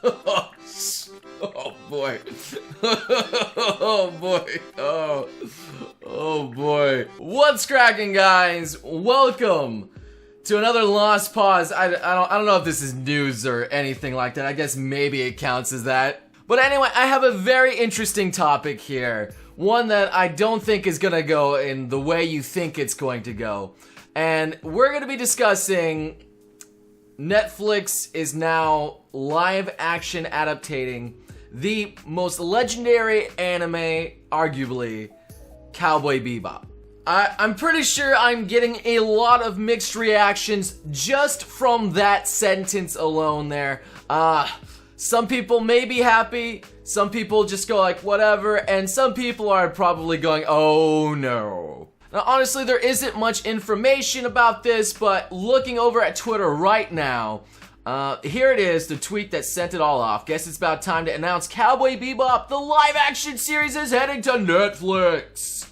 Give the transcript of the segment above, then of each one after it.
Oh boy. Oh boy. Oh boy. What's cracking, guys? Welcome to another Lost Pause. I don't know if this is news or anything like that. I guess maybe it counts as that. But anyway, I have a very interesting topic here. One that I don't think is gonna go in the way you think it's going to go. And we're gonna be discussing Netflix is now live action adaptating the most legendary anime, arguably, Cowboy Bebop. I'm pretty sure I'm getting a lot of mixed reactions just from that sentence alone there. Some people may be happy, some people just go like whatever, and some people are probably going, oh no. Now honestly, there isn't much information about this, but looking over at Twitter right now, here it is, the tweet that sent it all off. Guess it's about time to announce Cowboy Bebop, the live action series, is heading to Netflix.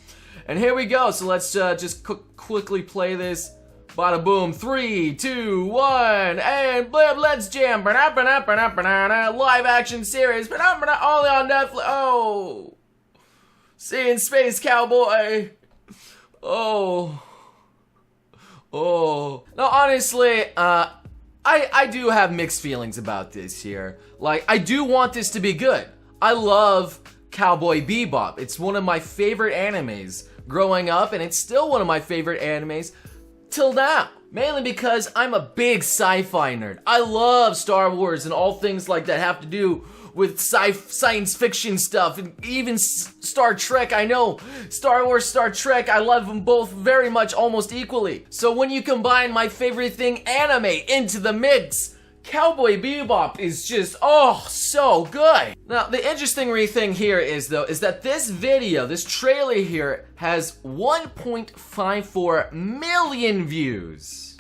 And here we go, so let's just quickly play this. Bada boom, 3, 2, 1, and blib, let's jam. Live action series, only on Netflix. Oh, see you in space, cowboy. Oh. Now honestly, I do have mixed feelings about this here. Like, I do want this to be good. I love Cowboy Bebop. It's one of my favorite animes growing up, and it's still one of my favorite animes till now. Mainly because I'm a big sci-fi nerd. I love Star Wars and all things like that have to do with science fiction stuff, and even Star Trek. I know Star Wars, Star Trek, I love them both very much, almost equally. So when you combine my favorite thing, anime, into the mix, Cowboy Bebop is just, oh, so good. Now, the interesting thing here is that this video, this trailer here, has 1.54 million views.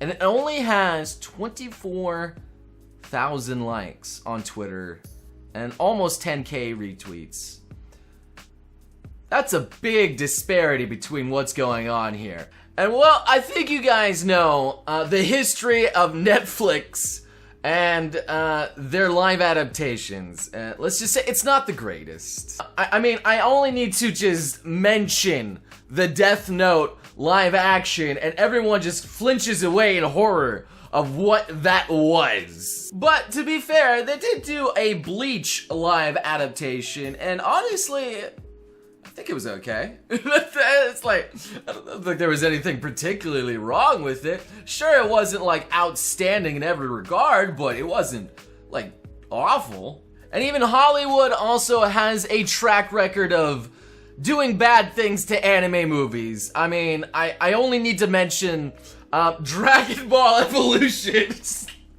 And it only has 24,000 likes on Twitter and almost 10k retweets. That's a big disparity between what's going on here. And well, I think you guys know the history of Netflix and their live adaptations. Let's just say it's not the greatest. I mean, I only need to just mention the Death Note live action and everyone just flinches away in horror of what that was. But to be fair, they did do a Bleach live adaptation, and honestly, I think it was okay. It's like, I don't think there was anything particularly wrong with it. Sure, it wasn't like outstanding in every regard, but it wasn't like awful. And even Hollywood also has a track record of doing bad things to anime movies. I mean, I only need to mention Dragon Ball Evolution.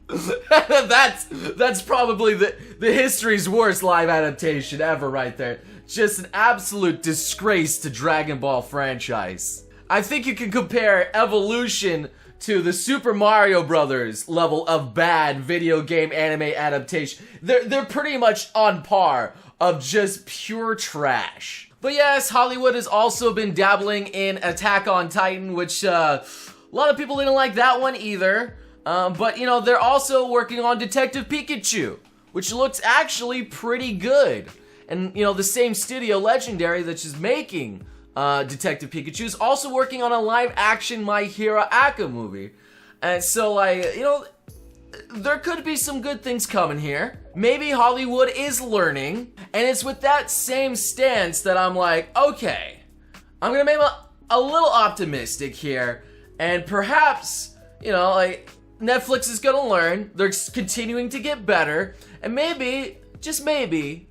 That's probably the history's worst live adaptation ever right there. Just an absolute disgrace to Dragon Ball franchise. I think you can compare Evolution to the Super Mario Brothers level of bad video game anime adaptation. They're pretty much on par of just pure trash. But yes, Hollywood has also been dabbling in Attack on Titan, which a lot of people didn't like that one either. But you know, they're also working on Detective Pikachu, which looks actually pretty good. And, you know, the same studio, Legendary, that's just making Detective Pikachu, is also working on a live-action My Hero Academia movie. And so, like, you know, there could be some good things coming here. Maybe Hollywood is learning, and it's with that same stance that I'm like, okay, I'm gonna make a little optimistic here, and perhaps, you know, like, Netflix is gonna learn, they're continuing to get better, and maybe, just maybe,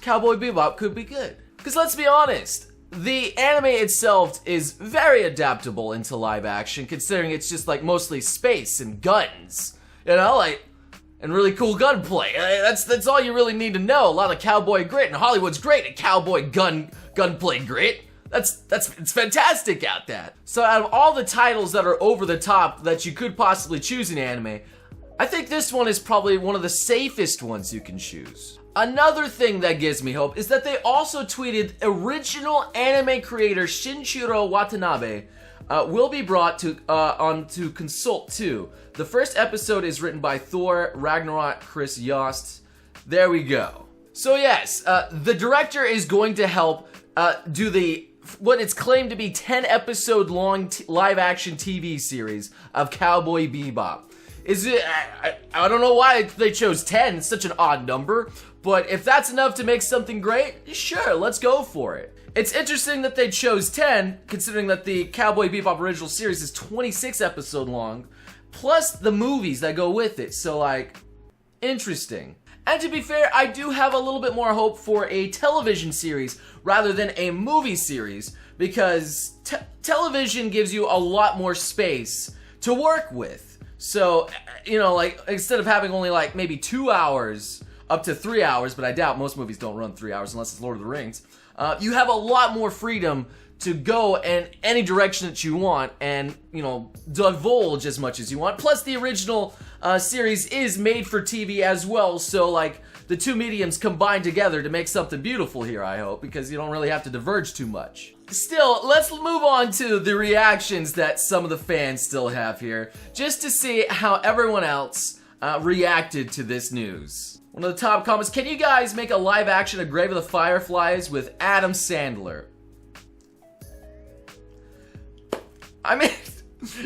Cowboy Bebop could be good. Because let's be honest, the anime itself is very adaptable into live action, considering it's just like mostly space and guns, you know, like, and really cool gunplay. That's all you really need to know. A lot of cowboy grit, and Hollywood's great at cowboy gunplay grit. It's fantastic at that. So out of all the titles that are over the top that you could possibly choose in anime, I think this one is probably one of the safest ones you can choose. Another thing that gives me hope is that they also tweeted original anime creator Shinichiro Watanabe will be brought to onto Consult 2. The first episode is written by Thor Ragnarok Chris Yost. There we go. So yes, the director is going to help do what it's claimed to be 10 episode long live action TV series of Cowboy Bebop. Is it? I don't know why they chose 10. It's such an odd number. But if that's enough to make something great, sure, let's go for it. It's interesting that they chose 10, considering that the Cowboy Bebop original series is 26 episode long, plus the movies that go with it. So, like, interesting. And to be fair, I do have a little bit more hope for a television series rather than a movie series, because television gives you a lot more space to work with. So, you know, like, instead of having only, like, maybe 2 hours up to 3 hours, but I doubt most movies don't run 3 hours unless it's Lord of the Rings, you have a lot more freedom to go in any direction that you want and, you know, divulge as much as you want. Plus, the original series is made for TV as well, so, like, the two mediums combine together to make something beautiful here, I hope, because you don't really have to diverge too much. Still, let's move on to the reactions that some of the fans still have here, just to see how everyone else reacted to this news. One of the top comments, can you guys make a live action of Grave of the Fireflies with Adam Sandler? I mean,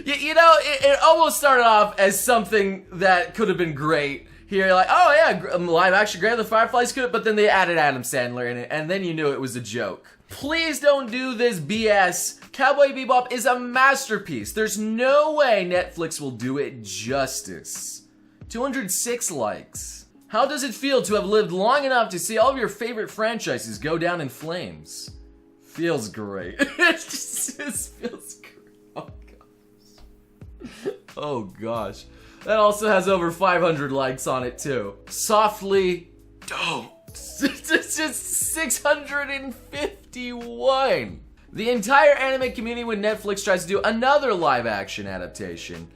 you know, it almost started off as something that could have been great. Here, like, oh yeah, live action Grave of the Fireflies could, but then they added Adam Sandler in it, and then you knew it was a joke. Please don't do this BS. Cowboy Bebop is a masterpiece. There's no way Netflix will do it justice. 206 likes. How does it feel to have lived long enough to see all of your favorite franchises go down in flames? Feels great. It just feels great. Oh gosh. Oh gosh. That also has over 500 likes on it too. Softly don't. It's just 651. The entire anime community when Netflix tries to do another live action adaptation.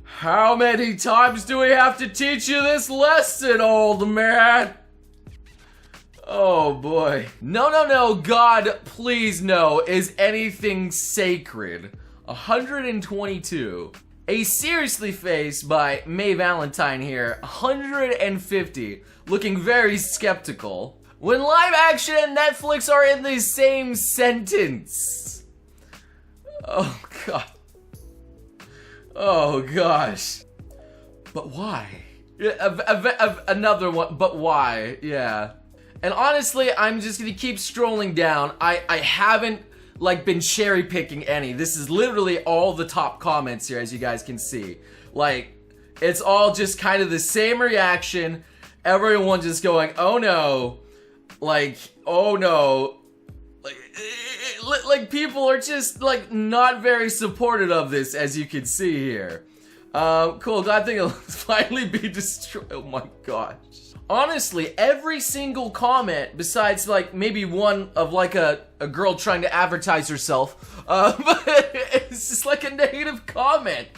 How many times do we have to teach you this lesson, old man? Oh boy. No, no, no, God, please no. Is anything sacred? 122. A seriously face by May Valentine here. 150. Looking very skeptical. When live action and Netflix are in the same sentence. Oh god. Oh gosh. But why? Another one, but why? Yeah. And honestly, I'm just gonna keep strolling down. I haven't, like, been cherry picking any. This is literally all the top comments here, as you guys can see. Like, it's all just kind of the same reaction. Everyone just going, oh no. Like, oh no. Like people are just, like, not very supportive of this, as you can see here. Cool, glad thing will finally be destroyed. Oh my gosh. Honestly, every single comment, besides, like, maybe one of, like, a girl trying to advertise herself, but it's just like a negative comment.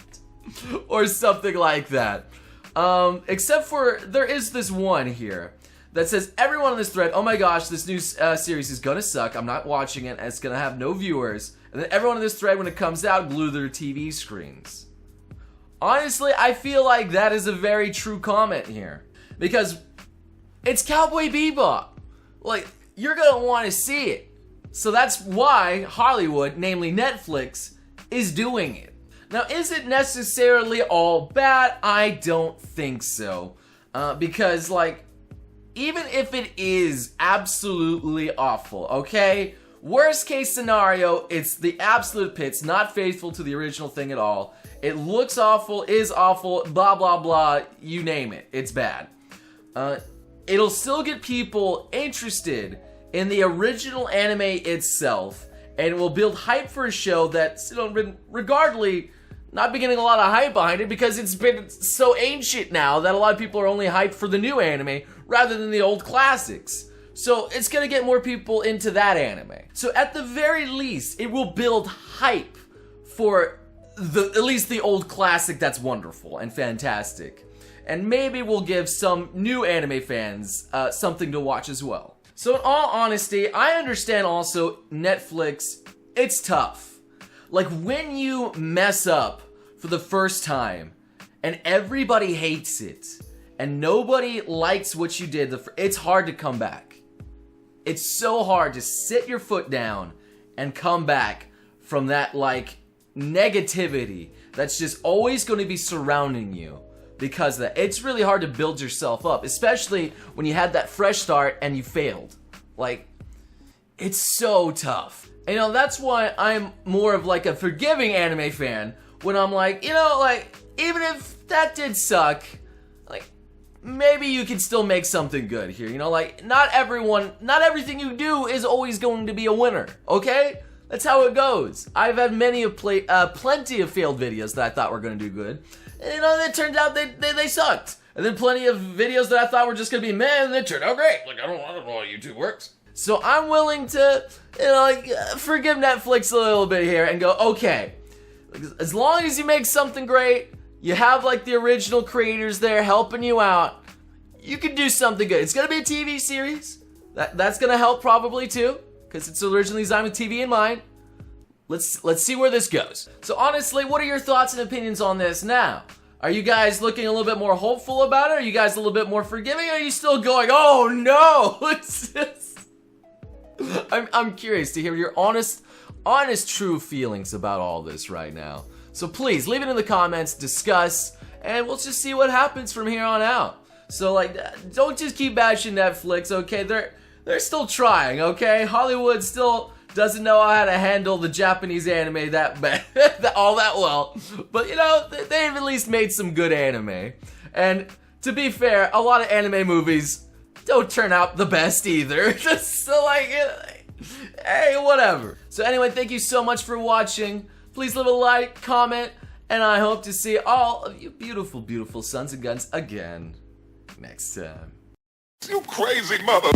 Or something like that. Except for, there is this one here that says, everyone on this thread, oh my gosh, this new series is gonna suck, I'm not watching it, and it's gonna have no viewers. And then everyone on this thread, when it comes out, glue their TV screens. Honestly, I feel like that is a very true comment here. Because it's Cowboy Bebop. Like, you're gonna want to see it. So that's why Hollywood, namely Netflix, is doing it. Now, is it necessarily all bad? I don't think so. Because, like, even if it is absolutely awful, okay? Worst case scenario, it's the absolute pits, not faithful to the original thing at all. It looks awful, is awful, blah, blah, blah, you name it. It's bad. It'll still get people interested in the original anime itself, and it will build hype for a show that's, you know, regardless, not be getting a lot of hype behind it because it's been so ancient now that a lot of people are only hyped for the new anime rather than the old classics. So it's gonna get more people into that anime. So at the very least, it will build hype for at least the old classic that's wonderful and fantastic. And maybe we'll give some new anime fans something to watch as well. So in all honesty, I understand also Netflix, it's tough. Like when you mess up for the first time and everybody hates it and nobody likes what you did, it's hard to come back. It's so hard to sit your foot down and come back from that like negativity that's just always going to be surrounding you, because it's really hard to build yourself up, especially when you had that fresh start and you failed. Like, it's so tough. And, you know, that's why I'm more of like a forgiving anime fan, when I'm like, you know, like, even if that did suck, like, maybe you can still make something good here. You know, like, not everything you do is always going to be a winner, okay? That's how it goes. I've had plenty of failed videos that I thought were going to do good. And, you know, it turned out they sucked. And then plenty of videos that I thought were just going to be meh, and they turned out great. Like, I don't know how YouTube works. So I'm willing to, you know, like, forgive Netflix a little bit here and go, okay, as long as you make something great, you have, like, the original creators there helping you out, you can do something good. It's going to be a TV series. That's going to help probably, too, because it's originally designed with TV in mind. Let's see where this goes. So honestly, what are your thoughts and opinions on this now? Are you guys looking a little bit more hopeful about it? Are you guys a little bit more forgiving? Or are you still going, oh no? It's just... I'm curious to hear your honest, true feelings about all this right now. So please, leave it in the comments, discuss, and we'll just see what happens from here on out. So like, don't just keep bashing Netflix, okay? They're still trying, okay? Hollywood still doesn't know how to handle the Japanese anime that bad, all that well. But you know, they've at least made some good anime. And to be fair, a lot of anime movies don't turn out the best either. So like, hey, whatever. So anyway, thank you so much for watching. Please leave a like, comment, and I hope to see all of you beautiful, beautiful sons and guns again next time. You crazy mother...